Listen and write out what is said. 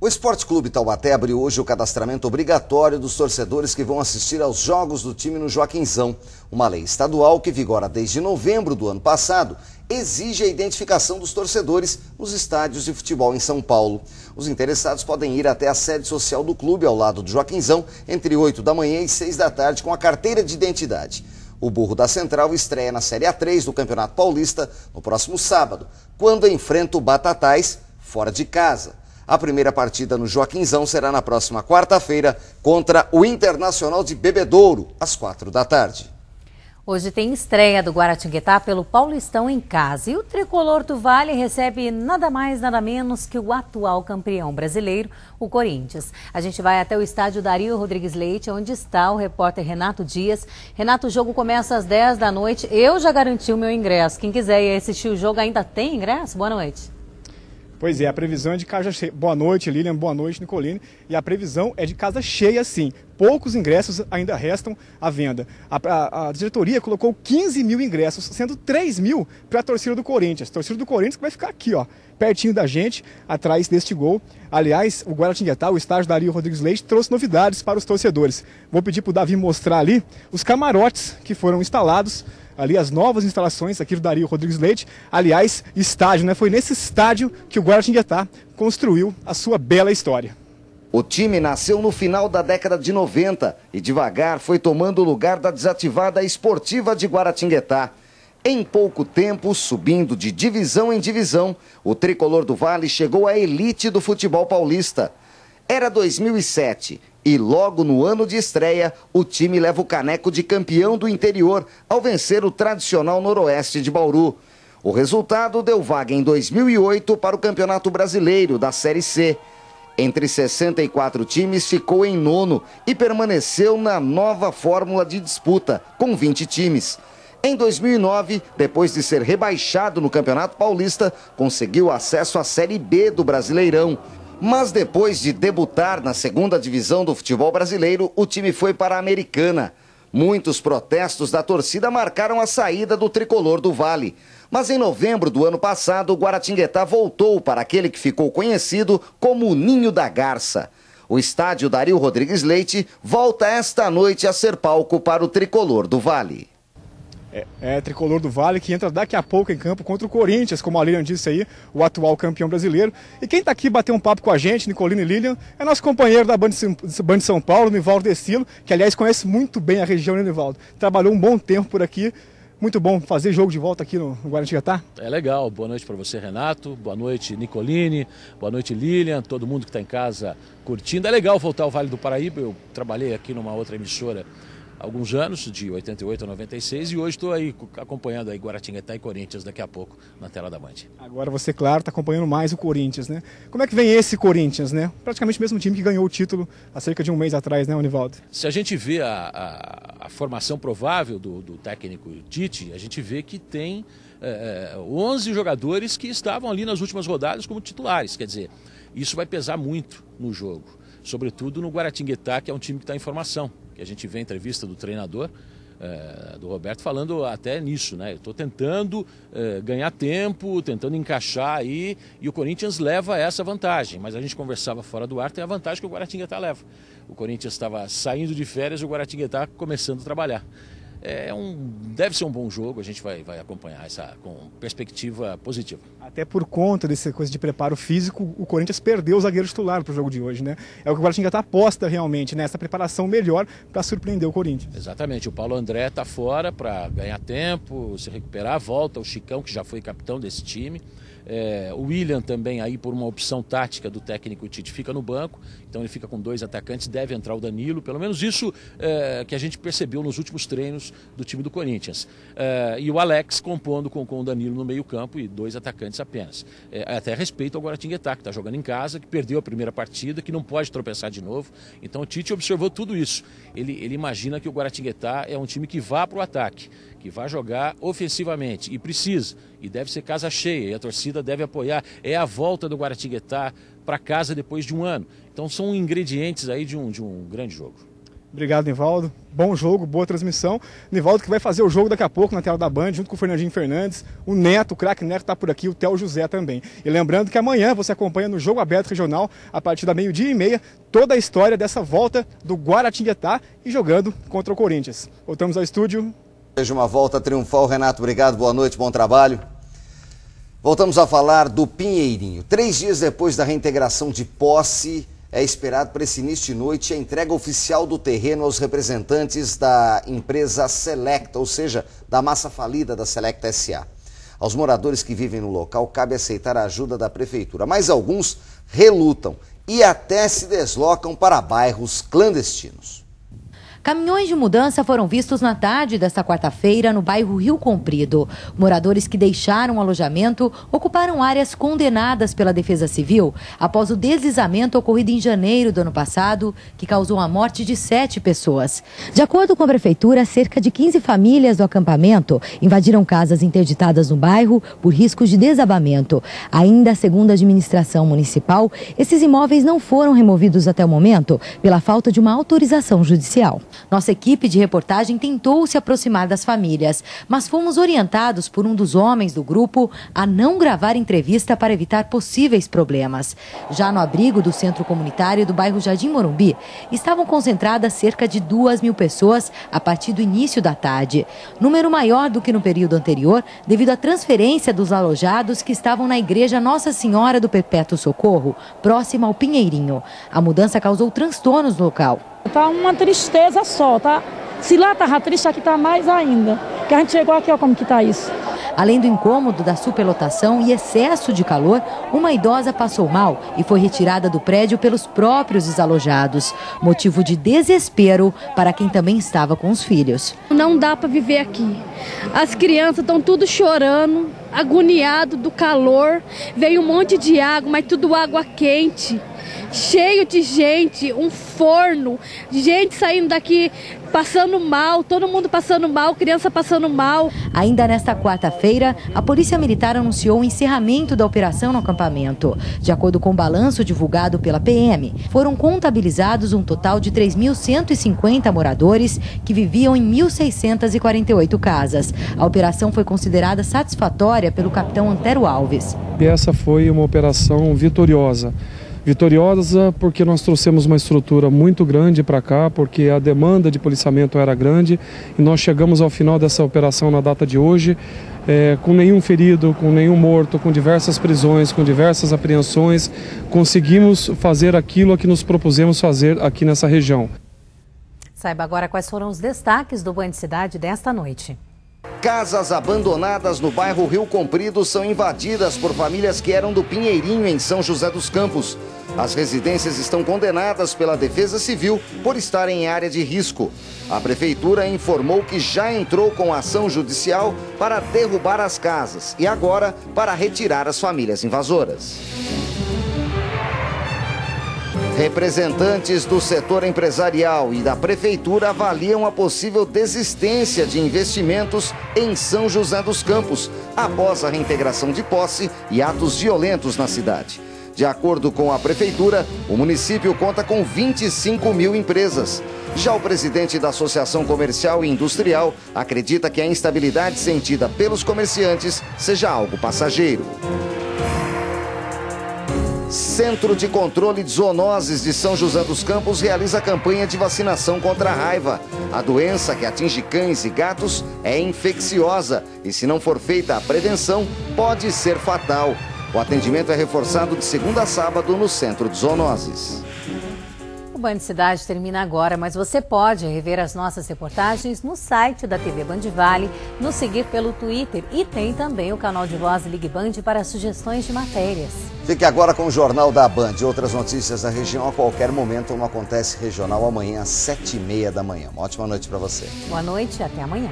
O Esporte Clube Taubaté abriu hoje o cadastramento obrigatório dos torcedores que vão assistir aos jogos do time no Joaquinzão. Uma lei estadual que vigora desde novembro do ano passado exige a identificação dos torcedores nos estádios de futebol em São Paulo. Os interessados podem ir até a sede social do clube ao lado do Joaquinzão entre 8 da manhã e 6 da tarde com a carteira de identidade. O Burro da Central estreia na Série A3 do Campeonato Paulista no próximo sábado, quando enfrenta o Batatais fora de casa. A primeira partida no Joaquinzão será na próxima quarta-feira contra o Internacional de Bebedouro, às 4 da tarde. Hoje tem estreia do Guaratinguetá pelo Paulistão em casa. E o tricolor do Vale recebe nada mais, nada menos que o atual campeão brasileiro, o Corinthians. A gente vai até o estádio Dario Rodrigues Leite, onde está o repórter Renato Dias. Renato, o jogo começa às 10 da noite. Eu já garanti o meu ingresso. Quem quiser ir assistir o jogo ainda tem ingresso? Boa noite. Pois é, a previsão é de casa cheia. Boa noite, Lilian, boa noite, Nicoline. E a previsão é de casa cheia, sim. Poucos ingressos ainda restam à venda. A diretoria colocou 15 mil ingressos, sendo 3 mil para a torcida do Corinthians. A torcida do Corinthians que vai ficar aqui, ó, pertinho da gente, atrás deste gol. Aliás, o Guaratinguetá, o estádio Dario Rodrigues Leite, trouxe novidades para os torcedores. Vou pedir para o Davi mostrar ali os camarotes que foram instalados. Ali as novas instalações aqui do Dario Rodrigues Leite. Aliás, estádio, né? Foi nesse estádio que o Guaratinguetá construiu a sua bela história. O time nasceu no final da década de 90 e devagar foi tomando o lugar da desativada Esportiva de Guaratinguetá. Em pouco tempo, subindo de divisão em divisão, o tricolor do Vale chegou à elite do futebol paulista. Era 2007 e logo no ano de estreia, o time leva o caneco de campeão do interior ao vencer o tradicional Noroeste de Bauru. O resultado deu vaga em 2008 para o Campeonato Brasileiro da Série C. Entre 64 times, ficou em nono e permaneceu na nova fórmula de disputa, com 20 times. Em 2009, depois de ser rebaixado no Campeonato Paulista, conseguiu acesso à Série B do Brasileirão. Mas depois de debutar na segunda divisão do futebol brasileiro, o time foi para a Americana. Muitos protestos da torcida marcaram a saída do tricolor do Vale. Mas em novembro do ano passado, o Guaratinguetá voltou para aquele que ficou conhecido como o Ninho da Garça. O estádio Dario Rodrigues Leite volta esta noite a ser palco para o tricolor do Vale. Tricolor do Vale que entra daqui a pouco em campo contra o Corinthians, como a Lilian disse aí, o atual campeão brasileiro. E quem está aqui bater um papo com a gente, Nicoline e Lilian, é nosso companheiro da Band de São Paulo, Nivaldo Decilo, que aliás conhece muito bem a região, né, Nivaldo? Trabalhou um bom tempo por aqui. Muito bom fazer jogo de volta aqui no Guaratinguetá. É legal, boa noite para você, Renato, boa noite, Nicoline, boa noite, Lilian, todo mundo que está em casa curtindo. É legal voltar ao Vale do Paraíba, eu trabalhei aqui numa outra emissora há alguns anos, de 88 a 96, e hoje estou aí acompanhando aí Guaratinguetá e Corinthians daqui a pouco na tela da Band. Agora você, claro, está acompanhando mais o Corinthians, né? Como é que vem esse Corinthians, né? Praticamente o mesmo time que ganhou o título há cerca de um mês atrás, né, Onivaldo? Se a gente vê a formação provável do técnico Tite, a gente vê que tem 11 jogadores que estavam ali nas últimas rodadas como titulares, quer dizer, isso vai pesar muito no jogo, sobretudo no Guaratinguetá, que é um time que está em formação. Que a gente vê a entrevista do treinador, do Roberto, falando até nisso, né? Eu estou tentando ganhar tempo, tentando encaixar aí, e o Corinthians leva essa vantagem. Mas a gente conversava fora do ar, tem a vantagem que o Guaratinguetá leva. O Corinthians estava saindo de férias e o Guaratinguetá começando a trabalhar. Deve ser um bom jogo, a gente vai acompanhar essa com perspectiva positiva. Até por conta dessa coisa de preparo físico, o Corinthians perdeu o zagueiro titular para o jogo de hoje, né? É o que o Guaratinguetá aposta realmente, né? Essa preparação melhor para surpreender o Corinthians. Exatamente, o Paulo André está fora para ganhar tempo, se recuperar, volta o Chicão, que já foi capitão desse time. O William também aí por uma opção tática do técnico Tite fica no banco, então ele fica com 2 atacantes, deve entrar o Danilo, pelo menos isso que a gente percebeu nos últimos treinos do time do Corinthians. E o Alex compondo com o Danilo no meio campo e 2 atacantes apenas. Até respeito ao Guaratinguetá, que está jogando em casa, que perdeu a primeira partida, que não pode tropeçar de novo. Então o Tite observou tudo isso. Ele imagina que o Guaratinguetá é um time que vá para o ataque, que vai jogar ofensivamente, e precisa, e deve ser casa cheia, e a torcida deve apoiar. É a volta do Guaratinguetá para casa depois de um ano. Então são ingredientes aí de um grande jogo. Obrigado, Nivaldo. Bom jogo, boa transmissão. Nivaldo que vai fazer o jogo daqui a pouco na tela da Band, junto com o Fernandinho Fernandes, o Neto, o craque Neto está por aqui, o Theo José também. E lembrando que amanhã você acompanha no Jogo Aberto Regional, a partir da 12h30, toda a história dessa volta do Guaratinguetá e jogando contra o Corinthians. Voltamos ao estúdio. Seja uma volta triunfal, Renato. Obrigado, boa noite, bom trabalho. Voltamos a falar do Pinheirinho. 3 dias depois da reintegração de posse, é esperado para esse início de noite a entrega oficial do terreno aos representantes da empresa Selecta, ou seja, da massa falida da Selecta S.A. Aos moradores que vivem no local, cabe aceitar a ajuda da prefeitura, mas alguns relutam e até se deslocam para bairros clandestinos. Caminhões de mudança foram vistos na tarde desta quarta-feira no bairro Rio Comprido. Moradores que deixaram o alojamento ocuparam áreas condenadas pela Defesa Civil após o deslizamento ocorrido em janeiro do ano passado, que causou a morte de 7 pessoas. De acordo com a prefeitura, cerca de 15 famílias do acampamento invadiram casas interditadas no bairro por riscos de desabamento. Ainda segundo a administração municipal, esses imóveis não foram removidos até o momento pela falta de uma autorização judicial. Nossa equipe de reportagem tentou se aproximar das famílias, mas fomos orientados por um dos homens do grupo a não gravar entrevista para evitar possíveis problemas. Já no abrigo do centro comunitário do bairro Jardim Morumbi, estavam concentradas cerca de 2.000 pessoas a partir do início da tarde. Número maior do que no período anterior, devido à transferência dos alojados que estavam na igreja Nossa Senhora do Perpétuo Socorro, próxima ao Pinheirinho. A mudança causou transtornos no local. Tá uma tristeza só, tá? Se lá tava triste, aqui tá mais ainda. Que a gente chegou aqui, ó, como que tá isso. Além do incômodo da superlotação e excesso de calor, uma idosa passou mal e foi retirada do prédio pelos próprios desalojados. Motivo de desespero para quem também estava com os filhos. Não dá para viver aqui. As crianças estão tudo chorando, agoniado do calor. Veio um monte de água, mas tudo água quente. Cheio de gente, um forno, gente saindo daqui passando mal, todo mundo passando mal, criança passando mal. Ainda nesta quarta-feira, a Polícia Militar anunciou o encerramento da operação no acampamento. De acordo com o balanço divulgado pela PM, foram contabilizados um total de 3.150 moradores que viviam em 1.648 casas. A operação foi considerada satisfatória pelo capitão Antero Alves. Essa foi uma operação vitoriosa. Vitoriosa porque nós trouxemos uma estrutura muito grande para cá, porque a demanda de policiamento era grande e nós chegamos ao final dessa operação na data de hoje com nenhum ferido, com nenhum morto, com diversas prisões, com diversas apreensões. Conseguimos fazer aquilo a que nos propusemos fazer aqui nessa região. Saiba agora quais foram os destaques do Band Cidade desta noite. Casas abandonadas no bairro Rio Comprido são invadidas por famílias que eram do Pinheirinho, em São José dos Campos. As residências estão condenadas pela Defesa Civil por estarem em área de risco. A prefeitura informou que já entrou com ação judicial para derrubar as casas e agora para retirar as famílias invasoras. Representantes do setor empresarial e da prefeitura avaliam a possível desistência de investimentos em São José dos Campos, após a reintegração de posse e atos violentos na cidade. De acordo com a prefeitura, o município conta com 25.000 empresas. Já o presidente da Associação Comercial e Industrial acredita que a instabilidade sentida pelos comerciantes seja algo passageiro. Centro de Controle de Zoonoses de São José dos Campos realiza a campanha de vacinação contra a raiva. A doença, que atinge cães e gatos, é infecciosa e, se não for feita a prevenção, pode ser fatal. O atendimento é reforçado de segunda a sábado no Centro de Zoonoses. O Band Cidade termina agora, mas você pode rever as nossas reportagens no site da TV Band Vale, nos seguir pelo Twitter e tem também o canal de voz Ligue Band para sugestões de matérias. Fique agora com o Jornal da Band. Outras notícias da região a qualquer momento no Acontece Regional, amanhã às 7h30 da manhã. Uma ótima noite para você. Boa noite e até amanhã.